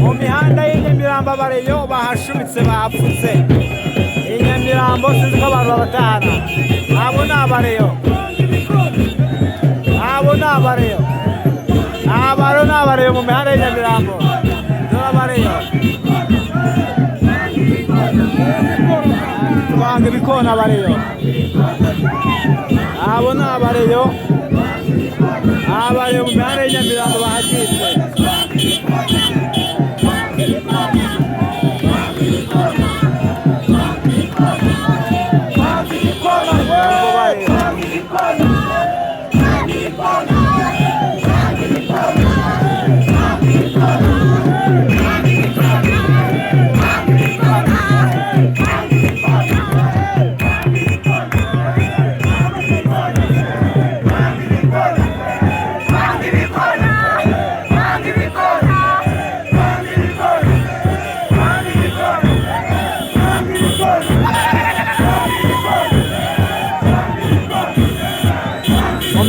mu mihanda y'inyamirambo abareyo bahashumitse bapfutse inyamirambo sinzi ko abantu babatahana abo ni abareyo mu mihanda y'inyamirambo dore abareyo tubanga ibikona abareyo abo ni abareyo mu mihanda y'inyamirambo bahagitse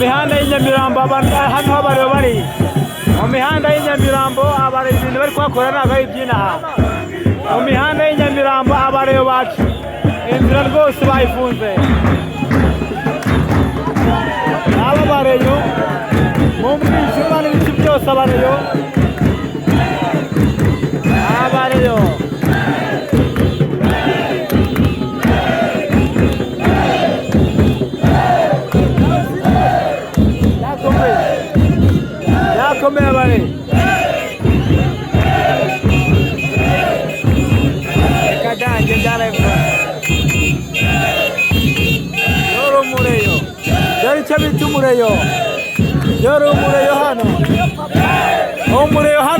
mihanda y'inyamirambo hano abareyo bari mu mihanda y'inyamirambo abareyo ibintu bari kuhakora ntabwo ari iby'inaha mu mihanda y'inyamirambo abareyo bacu inzira rwose bayifunze aba bareyo mu mwijima n'ibiti byose abareyo yakomeye abare reka dange byarayivuga yoro umureyo dore icyo bita umureyo yoro umureyo hano umureyo hano